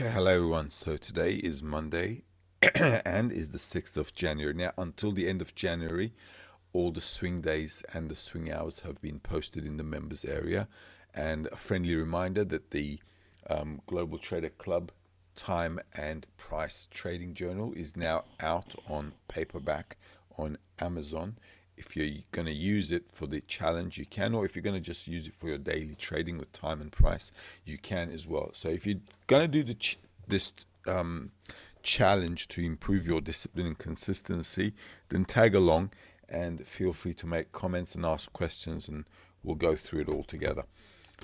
Okay, hello everyone. So today is Monday and is the 6th of January. Now, until the end of January, all the swing days and the swing hours have been posted in the members area. And a friendly reminder that the Global Trader Club time and price trading journal is now out on paperback on Amazon. If you're going to use it for the challenge, you can, or if you're going to just use it for your daily trading with time and price, you can as well. So if you're going to do this challenge to improve your discipline and consistency, then tag along and feel free to make comments and ask questions, and we'll go through it all together.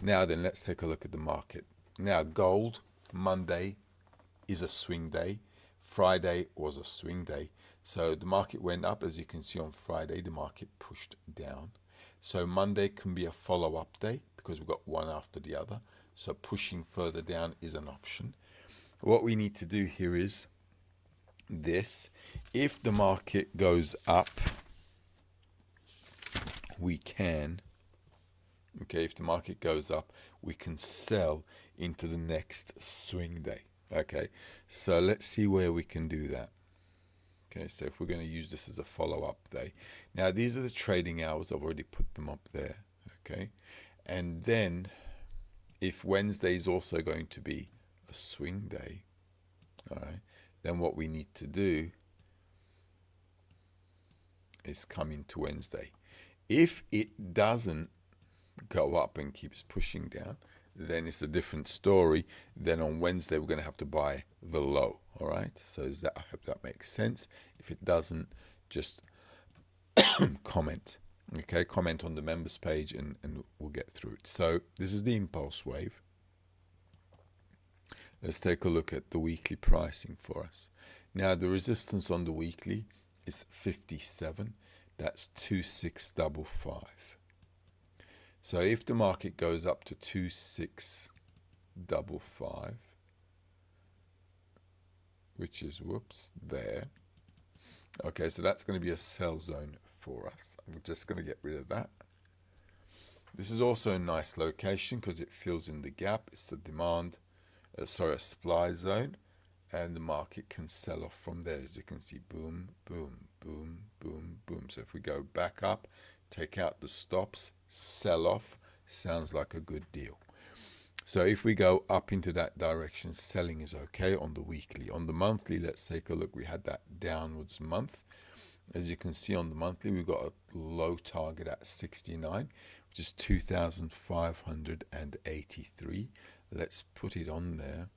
Now then, let's take a look at the market. Now, gold, Monday is a swing day. Friday was a swing day. So the market went up. As you can see on Friday, the market pushed down. So Monday can be a follow-up day because we've got one after the other. So pushing further down is an option. What we need to do here is this. If the market goes up, we can, okay, if the market goes up, we can sell into the next swing day. Okay, so let's see where we can do that. Okay, so if we're going to use this as a follow-up day. Now, these are the trading hours. I've already put them up there. Okay, and then if Wednesday is also going to be a swing day, all right, then what we need to do is come into Wednesday. If it doesn't go up and keeps pushing down, then it's a different story. Then on Wednesday we're going to have to buy the low. All right, so I hope that makes sense. If it doesn't, just comment. Okay, comment on the members page and we'll get through it. So this is the impulse wave. Let's take a look at the weekly pricing for us. Now, the resistance on the weekly is 57. That's 2655. So if the market goes up to 2655, which is, whoops, there. Okay, so that's going to be a sell zone for us. I'm just going to get rid of that. This is also a nice location because it fills in the gap. It's a a supply zone, and the market can sell off from there. As you can see, boom, boom, boom, boom, boom. So if we go back up, take out the stops, sell off, sounds like a good deal. So if we go up into that direction, selling is okay on the weekly. On the monthly, let's take a look. We had that downwards month. As you can see on the monthly, we've got a low target at 69, which is 2,583. Let's put it on there.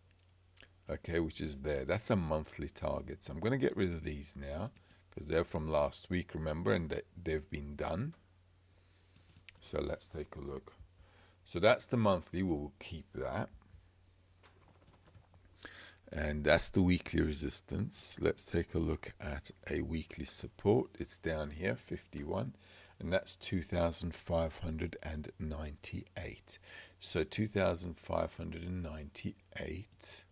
Okay, which is there. That's a monthly target. So I'm going to get rid of these now because they're from last week, remember, and they've been done. So let's take a look. So that's the monthly. We will keep that. And that's the weekly resistance. Let's take a look at a weekly support. It's down here, 51, and that's 2,598. So 2,598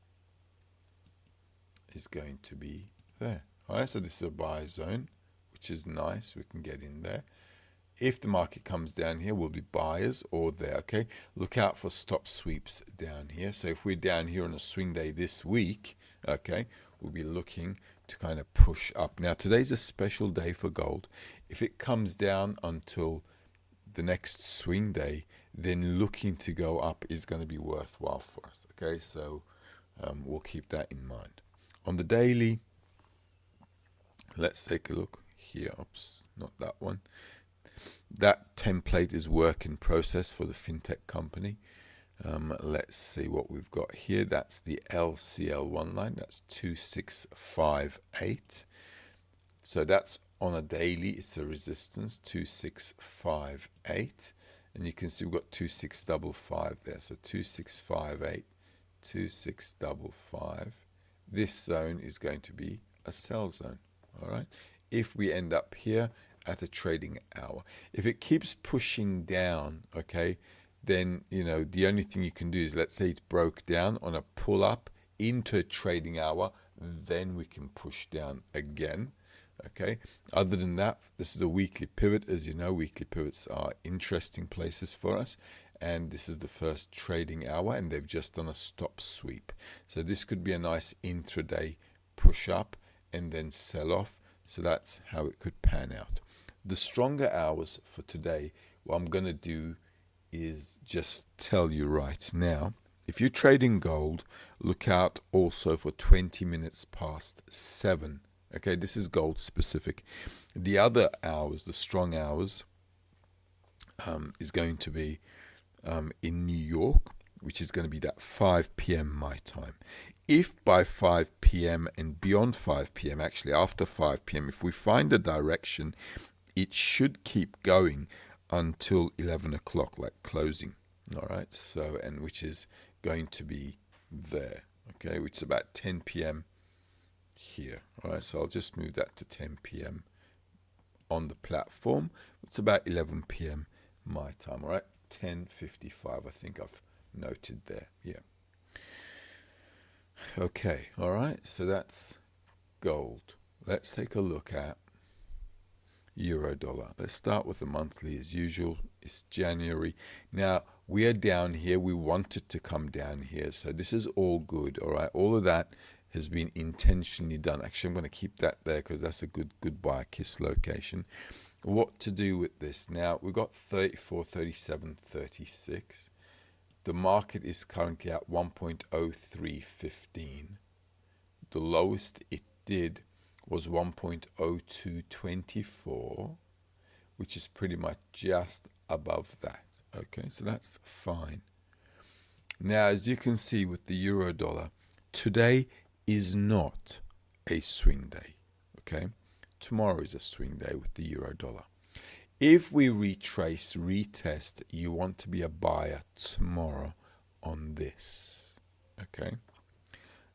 is going to be there. All right, so this is a buy zone, which is nice. We can get in there. If the market comes down here, we'll be buyers or there, okay? Look out for stop sweeps down here. So if we're down here on a swing day this week, okay, we'll be looking to kind of push up. Now, today's a special day for gold. If it comes down until the next swing day, then looking to go up is going to be worthwhile for us, okay? So we'll keep that in mind. On the daily, let's take a look here. Oops, not that one. That template is work in process for the fintech company. Let's see what we've got here. That's the LCL1 line. That's 2658. So that's on a daily. It's a resistance, 2658. And you can see we've got 2655 there. So 2658, 2655. This zone is going to be a sell zone. All right. If we end up here at a trading hour, if it keeps pushing down, okay, then the only thing you can do is, let's say it broke down on a pull up into a trading hour, then we can push down again. Okay, other than that, this is a weekly pivot. As you know, weekly pivots are interesting places for us, and this is the first trading hour, and they've just done a stop sweep. So this could be a nice intraday push up and then sell off. So that's how it could pan out. The stronger hours for today, what I'm going to do is just tell you right now. If you're trading gold, look out also for 20 minutes past 7. Okay, this is gold specific. The other hours, the strong hours, is going to be in New York, which is going to be that 5 p.m. my time. If by 5 p.m. and beyond 5 p.m., actually after 5 p.m., if we find a direction, it should keep going until 11 o'clock, like closing. All right, so, and which is going to be there, okay, which is about 10 p.m. here. All right, so I'll just move that to 10 p.m. on the platform. It's about 11 p.m. my time. All right, 10:55, I think I've noted there. Yeah. Okay, all right, so that's gold. Let's take a look at euro dollar. Let's start with the monthly as usual. It's January. Now, we are down here. We wanted to come down here. So this is all good, all right? All of that has been intentionally done. Actually, I'm going to keep that there because that's a good buy kiss location. What to do with this? Now, we've got 34, 37, 36. The market is currently at 1.0315. The lowest it did was 1.0224, which is pretty much just above that. Okay, so that's fine. Now, as you can see with the euro dollar, today is not a swing day. Okay, tomorrow is a swing day with the euro dollar. If we retest, you want to be a buyer tomorrow on this. Okay,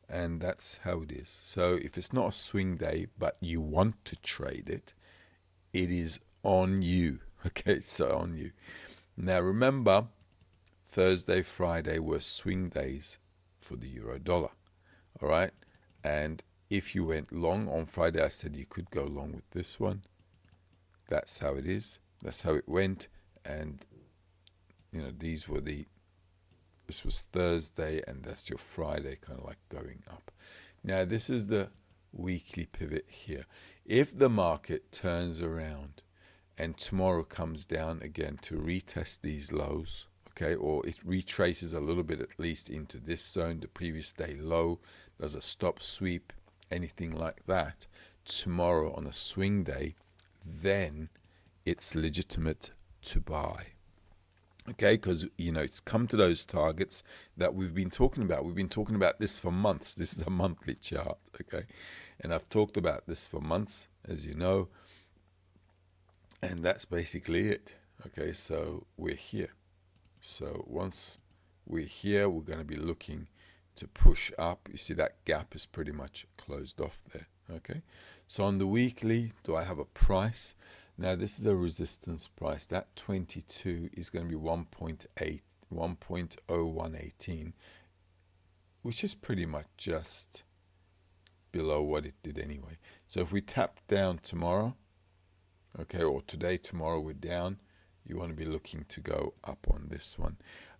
and that's how it is. So if it's not a swing day, but you want to trade it, it is on you. Okay, so on you. Now remember, Thursday, Friday were swing days for the euro dollar. All right, and if you went long on Friday, I said you could go long with this one. That's how it is. That's how it went. And you know, this was Thursday, and that's your Friday, kind of like going up. Now this is the weekly pivot here. If the market turns around and tomorrow comes down again to retest these lows, okay, or it retraces a little bit at least into this zone, the previous day low, does a stop sweep, anything like that, tomorrow on a swing day, then it's legitimate to buy. Okay, because you know it's come to those targets that we've been talking about. We've been talking about this for months. This is a monthly chart, okay, and I've talked about this for months, as you know, and that's basically it. Okay, so we're here. So once we're here, we're going to be looking to push up. You see that gap is pretty much closed off there. Okay, so on the weekly, do I have a price? Now this is a resistance price. That 22 is going to be 1.0118, which is pretty much just below what it did anyway. So if we tap down tomorrow, okay, or today, tomorrow we're down, you want to be looking to go up on this one.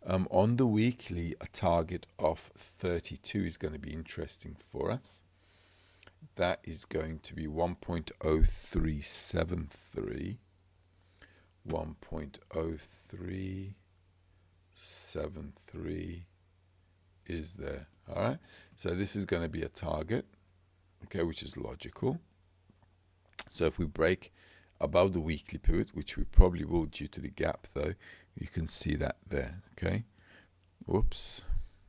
On the weekly, a target of 32 is going to be interesting for us. That is going to be 1.0373. 1.0373 is there. All right. So this is going to be a target, okay, which is logical. So if we break above the weekly pivot, which we probably will due to the gap though, you can see that there. Okay. Whoops.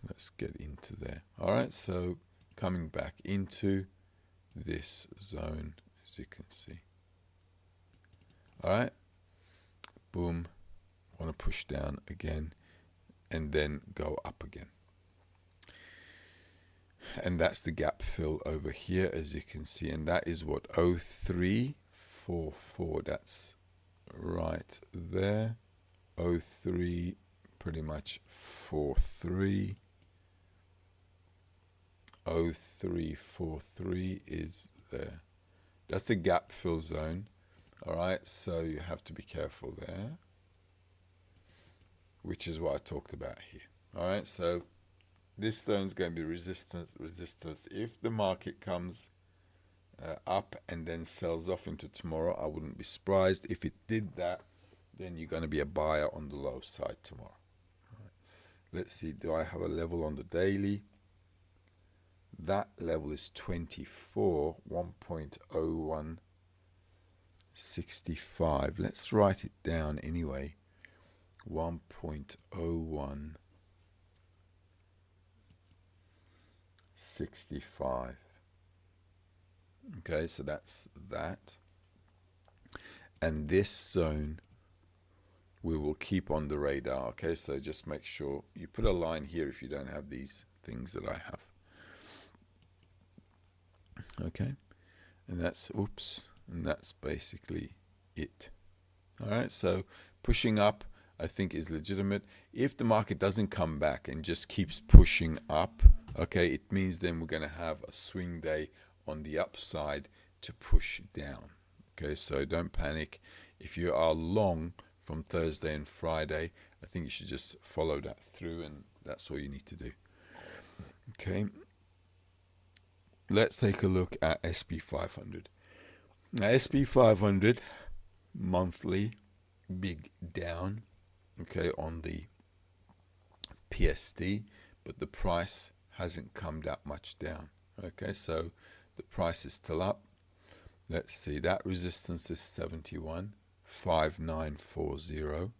Let's get into there. All right. So coming back into this zone, as you can see. All right, boom, want to push down again and then go up again, and that's the gap fill over here, as you can see, and that is what 0344, that's right there, 03 pretty much 43, 0343 is there. That's the gap fill zone. All right, so you have to be careful there. which is what I talked about here. All right, so this zone is going to be resistance, resistance. If the market comes up and then sells off into tomorrow, I wouldn't be surprised. If it did that, then you're going to be a buyer on the low side tomorrow. All right. Let's see, do I have a level on the daily? That level is 24, 1.0165. Let's write it down anyway. 1.0165. Okay, so that's that. And this zone we will keep on the radar. Okay, so just make sure you put a line here if you don't have these things that I have. Okay, and that's and that's basically it. All right, so pushing up I think is legitimate. If the market doesn't come back and just keeps pushing up, okay, it means then we're going to have a swing day on the upside to push down. Okay, so don't panic. If you are long from Thursday and Friday, I think you should just follow that through, and that's all you need to do. Okay, let's take a look at SP500. Now SP500 monthly big down, okay, on the PST, but the price hasn't come that much down. Okay, so the price is still up. Let's see, that resistance is 71,5940.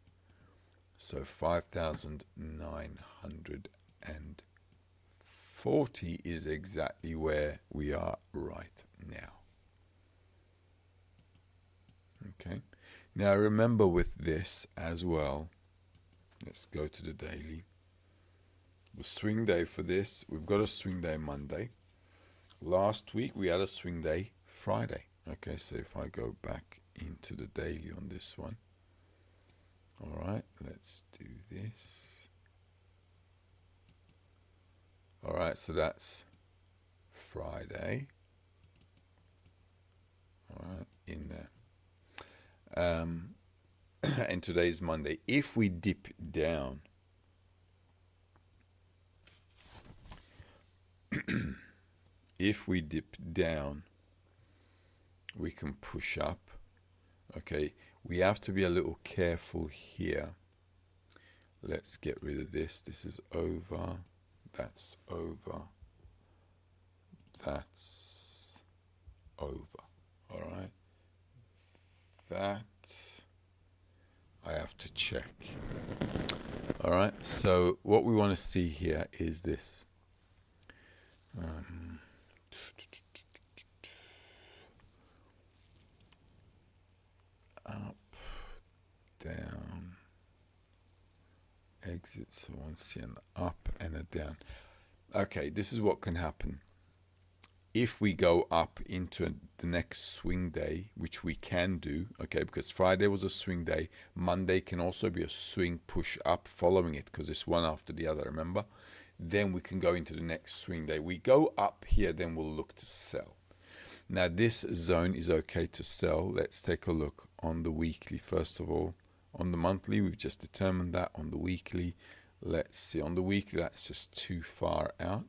So 5,940 is exactly where we are right now. Okay, now remember with this as well, let's go to the daily. The swing day for this, we've got a swing day Monday. Last week we had a swing day Friday. Okay, so if I go back into the daily on this one. All right, let's do this. All right, so that's Friday. All right, in there. And today's Monday. If we dip down, we can push up. Okay, we have to be a little careful here. Let's get rid of this. This is over. That's over. That's over. All right. That I have to check. All right. So what we want to see here is this. Up, down, exit. So I want to see an up and a down. Okay, this is what can happen. If we go up into the next swing day, which we can do, okay, because Friday was a swing day, Monday can also be a swing push up following it because it's one after the other, remember? Then we can go into the next swing day. We go up here, then we'll look to sell. Now this zone is okay to sell. Let's take a look on the weekly first of all. On the monthly, we've just determined that. On the weekly, let's see. On the weekly, that's just too far out.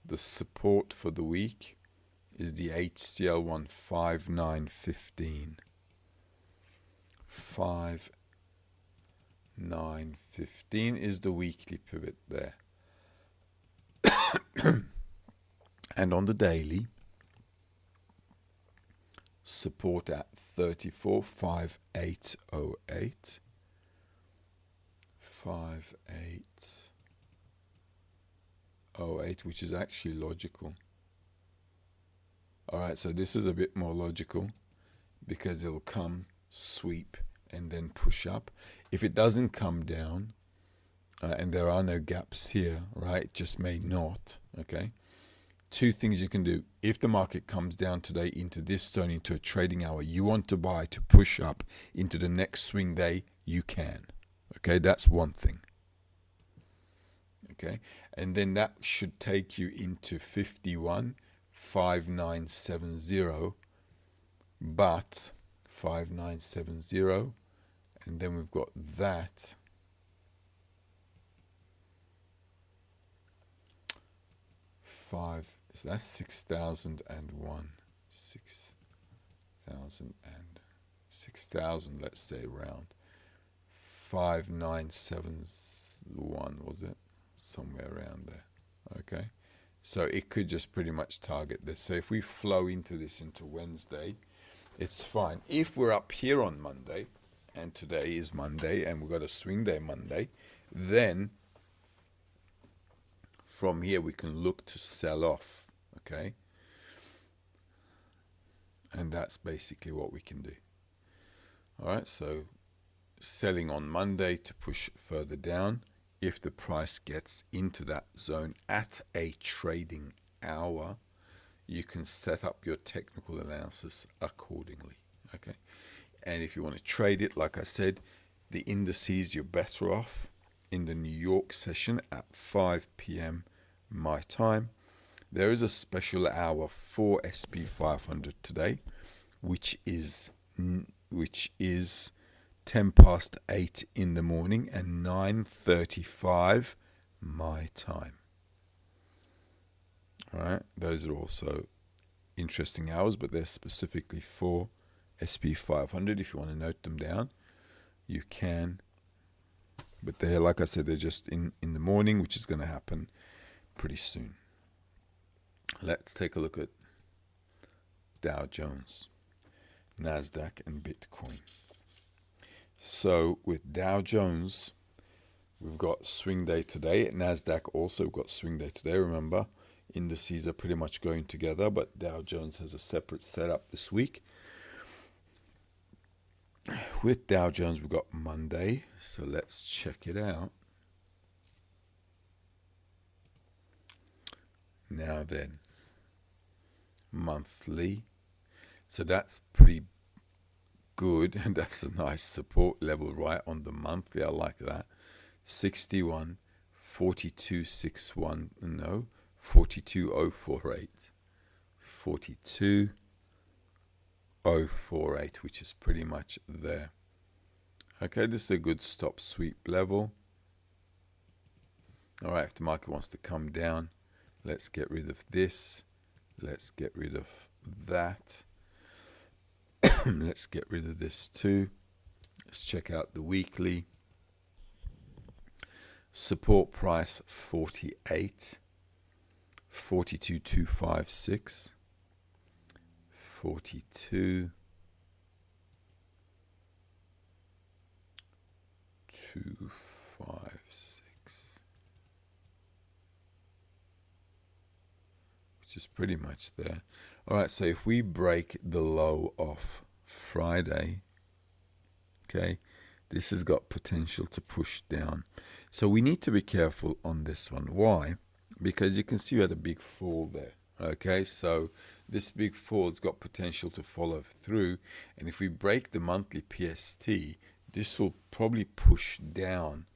The support for the week is the HCL one 5915. 5915 is the weekly pivot there. And on the daily, support at 345808. 5808, which is actually logical. All right, so this is a bit more logical because it'll come, sweep, and then push up. If it doesn't come down, and there are no gaps here, right, it just may not, okay? Two things you can do. If the market comes down today into this zone, into a trading hour, you want to buy to push up into the next swing day, you can. Okay, that's one thing. Okay, and then that should take you into 515970, but 5970, and then we've got that 5, so that's 6,001. 6,000 and 6,000, let's say round. 5971, was it? Somewhere around there. Okay. So it could just pretty much target this. So if we flow into this into Wednesday, it's fine. If we're up here on Monday, and today is Monday, and we've got a swing day Monday, then from here we can look to sell off. Okay. And that's basically what we can do. All right. So selling on Monday to push further down. If the price gets into that zone at a trading hour, you can set up your technical analysis accordingly. Okay. And if you want to trade it, like I said, the indices, you're better off in the New York session at 5 p.m. my time. There is a special hour for SP 500 today, which is 10 past 8 in the morning and 9:35 my time. All right, those are also interesting hours, but they're specifically for SP 500. If you want to note them down, you can. But they're, like I said, they're just in the morning, which is going to happen pretty soon. Let's take a look at Dow Jones, NASDAQ, and Bitcoin. So with Dow Jones, we've got swing day today. At NASDAQ also we've got swing day today. Remember, indices are pretty much going together, but Dow Jones has a separate setup this week. With Dow Jones, we've got Monday. So let's check it out. Now then, monthly. So that's pretty good, and that's a nice support level right on the monthly. I like that. 61, 4261, no, 42048, 42048, which is pretty much there. Okay, this is a good stop sweep level. All right, if the market wants to come down, let's get rid of this. Let's get rid of that. Let's get rid of this too. Let's check out the weekly. Support price 48, 42,256, 42,256, which is pretty much there. All right, so if we break the low of Friday, okay, this has got potential to push down. So we need to be careful on this one. Why? Because you can see we had a big fall there. Okay, so this big fall has got potential to follow through. And if we break the monthly PST, this will probably push down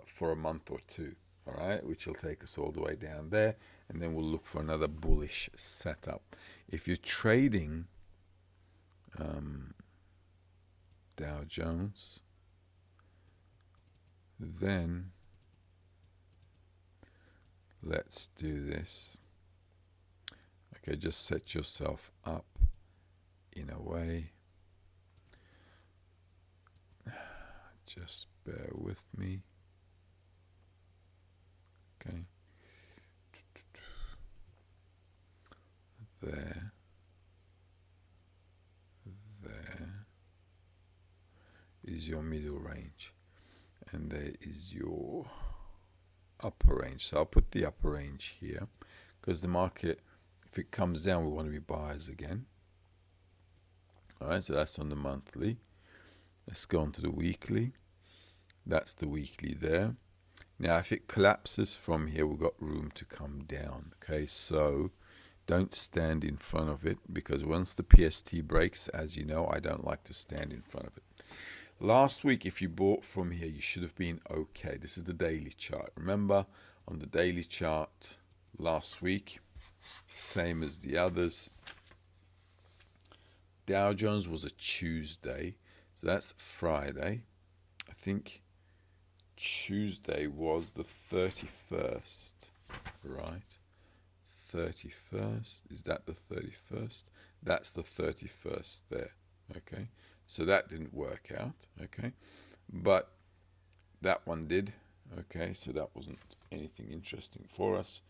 for a month or two. All right, which will take us all the way down there. And then we'll look for another bullish setup. If you're trading Dow Jones, then let's do this. Okay, just set yourself up in a way. Just bear with me. Okay. There. Is your middle range, and there is your upper range. So I'll put the upper range here, because the market, if it comes down, we want to be buyers again. All right, so that's on the monthly. Let's go on to the weekly. That's the weekly there. Now if it collapses from here, we've got room to come down. Okay, so don't stand in front of it, because once the PST breaks, as you know, I don't like to stand in front of it. Last week, if you bought from here, you should have been okay. This is the daily chart. Remember, on the daily chart last week, same as the others. Dow Jones was a Tuesday, so that's Friday. I think Tuesday was the 31st, right? 31st. Is that the 31st? That's the 31st there. Okay, so that didn't work out. Okay, but that one did. Okay, so that wasn't anything interesting for us.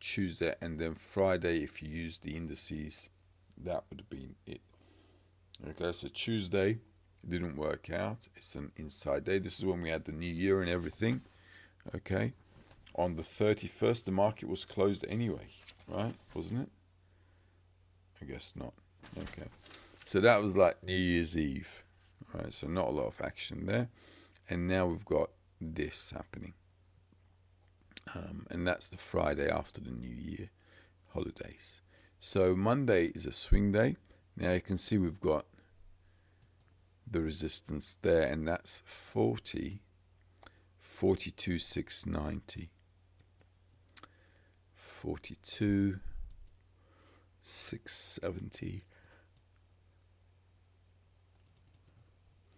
Tuesday and then Friday, if you use the indices, that would have been it. Okay, so Tuesday didn't work out. It's an inside day. This is when we had the new year and everything. Okay, on the 31st, the market was closed anyway, right? Wasn't it? I guess not. Okay, so that was like New Year's Eve. All right, so not a lot of action there. And now we've got this happening. And that's the Friday after the New Year holidays. So Monday is a swing day. Now you can see we've got the resistance there, and that's 42,690. 42,670.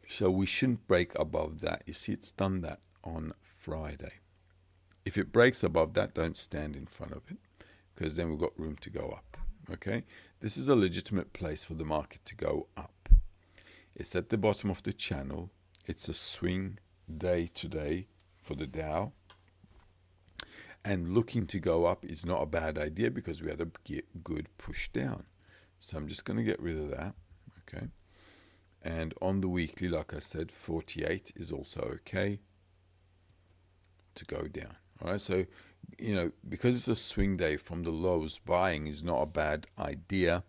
So we shouldn't break above that. You see, it's done that on Friday. If it breaks above that, don't stand in front of it, because then we've got room to go up. Okay, this is a legitimate place for the market to go up. It's at the bottom of the channel. It's a swing day today for the Dow, and looking to go up is not a bad idea because we had a good push down. So I'm just going to get rid of that. Okay, and on the weekly, like I said, 48 is also okay to go down. All right, so because it's a swing day from the lows, buying is not a bad idea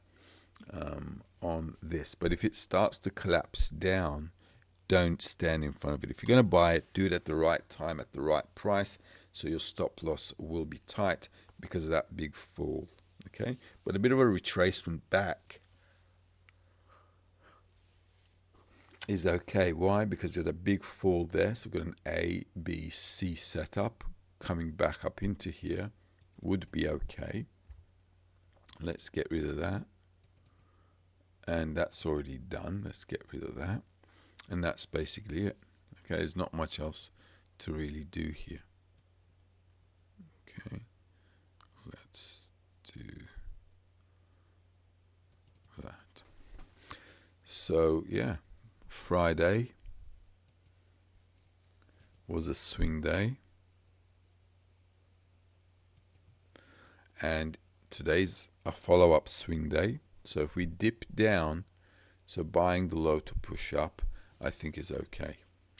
on this. But if it starts to collapse down, don't stand in front of it. If you're going to buy it, do it at the right time, at the right price, so your stop loss will be tight because of that big fall. Okay, but a bit of a retracement back is okay. Why? Because there's a big fall there. So we've got an A, B, C setup. Coming back up into here would be okay. Let's get rid of that. And that's already done. Let's get rid of that. And that's basically it. Okay, there's not much else to really do here. Okay, let's do that. So yeah, Friday was a swing day, and today's a follow-up swing day. So if we dip down, so buying the low to push up, I think is okay.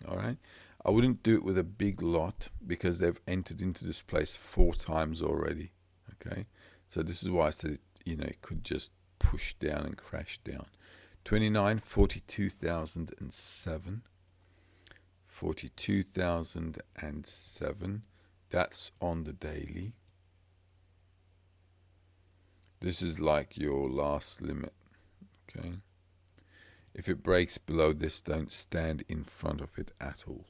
All right, I wouldn't do it with a big lot because they've entered into this place 4 times already. Okay, so this is why I said it could just push down and crash down. 29, 42,007. 42,007. That's on the daily. This is like your last limit. Okay. If it breaks below this, don't stand in front of it at all.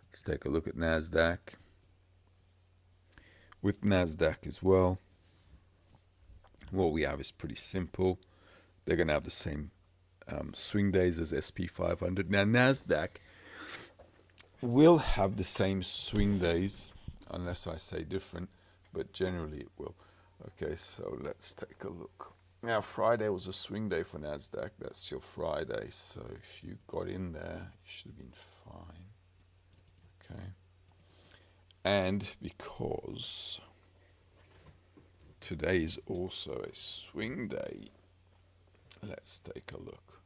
Let's take a look at NASDAQ. With NASDAQ as well, what we have is pretty simple. They're going to have the same swing days as SP 500. Now, NASDAQ will have the same swing days, unless I say different, but generally it will. Okay, so let's take a look. Now, Friday was a swing day for NASDAQ. That's your Friday. So if you got in there, you should have been fine. Okay. And because today is also a swing day, let's take a look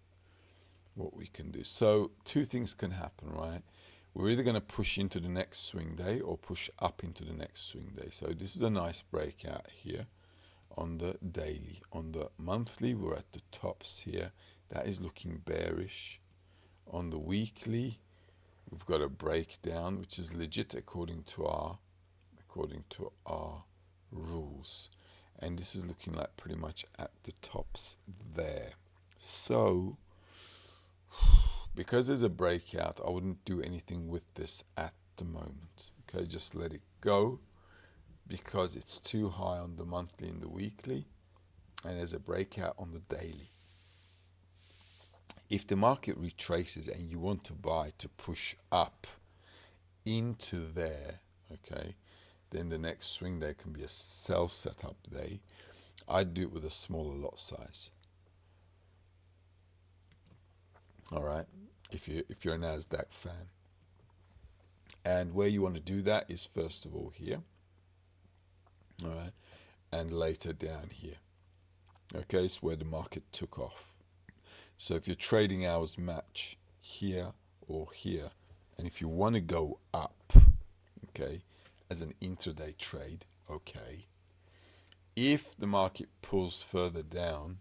what we can do. So 2 things can happen, right? We're either going to push into the next swing day or push up into the next swing day. So this is a nice breakout here on the daily. On the monthly, we're at the tops here. That is looking bearish. On the weekly, we've got a breakdown, which is legit according to our rules. And this is looking like pretty much at the tops there. So because there's a breakout, I wouldn't do anything with this at the moment. Okay, just let it go because it's too high on the monthly and the weekly, and there's a breakout on the daily. If the market retraces and you want to buy to push up into there, okay, then the next swing day can be a sell setup day. I'd do it with a smaller lot size. All right, if you're a NASDAQ fan. And where you want to do that is first of all here, all right, and later down here. Okay, it's where the market took off. So if your trading hours match here or here, and if you want to go up, okay, as an intraday trade, okay, if the market pulls further down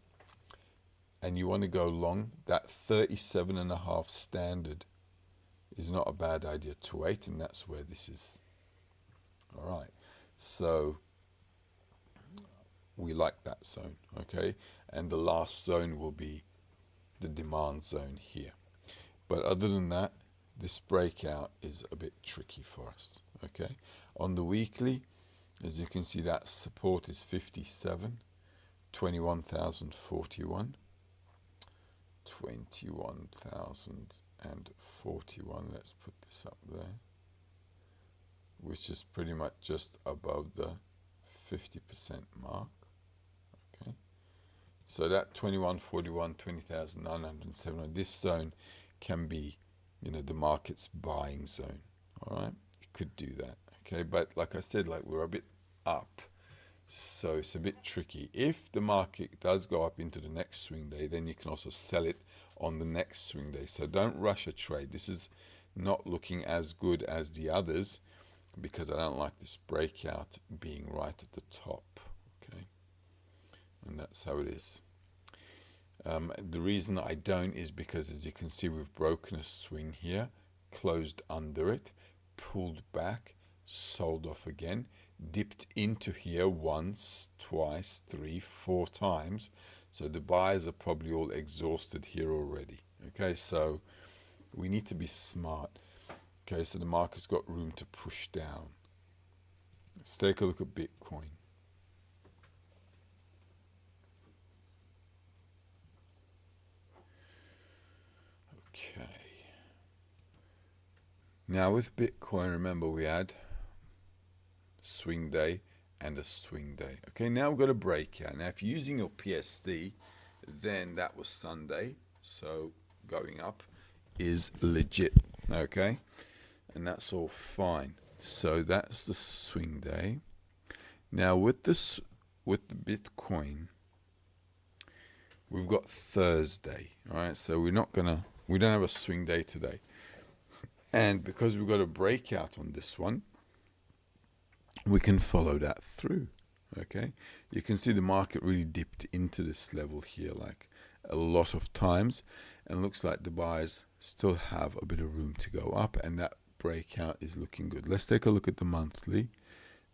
and you want to go long, that 37.5 standard is not a bad idea to wait, and that's where this is. All right, so we like that zone, okay, and the last zone will be the demand zone here. But other than that, this breakout is a bit tricky for us, okay. On the weekly, as you can see, that support is 57, 21,041, 21,041. Let's put this up there, which is pretty much just above the 50% mark. Okay, so that 2141, 20,907, this zone can be, the market's buying zone. All right, it could do that. Okay, but like I said, like we're a bit up, so it's a bit tricky. If the market does go up into the next swing day, then you can also sell it on the next swing day. So don't rush a trade. This is not looking as good as the others because I don't like this breakout being right at the top. Okay, and that's how it is. The reason I don't is because, as you can see, we've broken a swing here, closed under it, pulled back, sold off again, dipped into here once, twice, 3, 4 times. So the buyers are probably all exhausted here already. Okay, so we need to be smart. Okay, so the market's got room to push down. Let's take a look at Bitcoin. Okay. Now with Bitcoin, remember we had swing day and a swing day. Okay, now we've got a breakout. Now if you're using your PSD, then that was Sunday, so going up is legit. Okay, and that's all fine. So that's the swing day. Now with the Bitcoin, we've got Thursday. All right, so we don't have a swing day today, and because we've got a breakout on this one, we can follow that through. Okay, you can see the market really dipped into this level here like a lot of times, and looks like the buyers still have a bit of room to go up, and that breakout is looking good. Let's take a look at the monthly.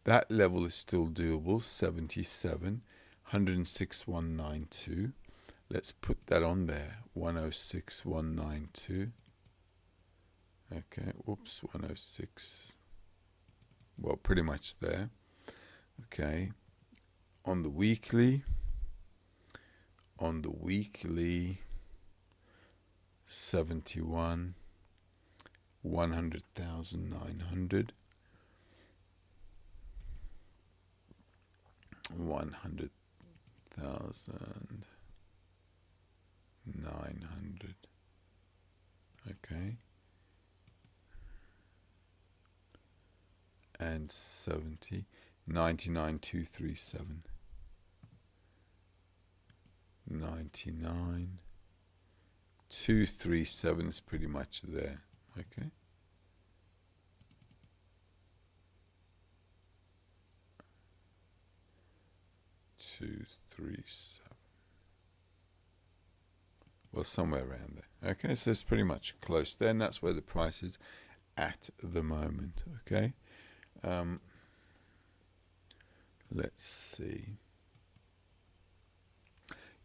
That level is still doable, 77, 106,192. Let's put that on there, 106,192. Okay, whoops, 106. Well, pretty much there. Okay, on the weekly, 71, 100,900, 100,900. Okay, and 70, 99,237, 99,237 is pretty much there. Okay, two, 3, 7. Well, somewhere around there. Okay, so it's pretty much close there, and that's where the price is at the moment. Okay, let's see.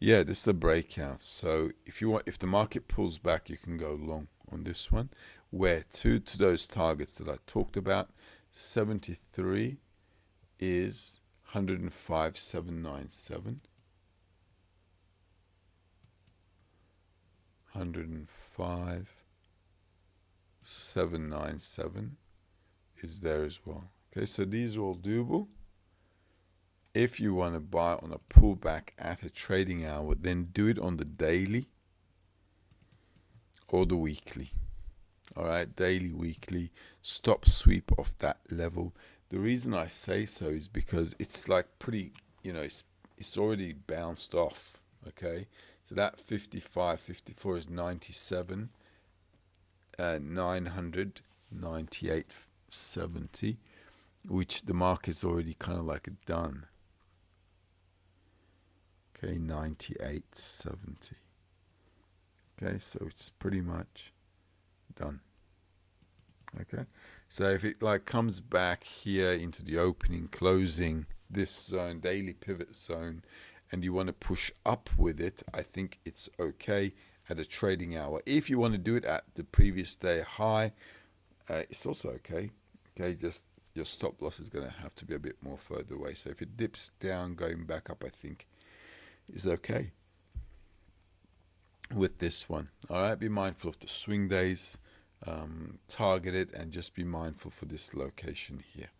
Yeah, this is a breakout. So if the market pulls back, you can go long on this one. Where to those targets that I talked about, 73 is 105,797. 105,797 is there as well. Okay, so these are all doable. If you want to buy on a pullback at a trading hour, then do it on the daily or the weekly. All right, daily, weekly, stop sweep off that level. The reason I say so is because it's like pretty, it's already bounced off. Okay, so that 55, 54 is 97, 998.70, which the market's already kind of like done. Okay, 98.70. Okay, so it's pretty much done. Okay, so if it like comes back here into the opening, closing this zone, daily pivot zone, and you want to push up with it, I think it's okay at a trading hour. If you want to do it at the previous day high, it's also okay. Okay, just your stop loss is going to have to be a bit more further away. So if it dips down, going back up, I think is okay with this one. All right, be mindful of the swing days, target it, and just be mindful for this location here.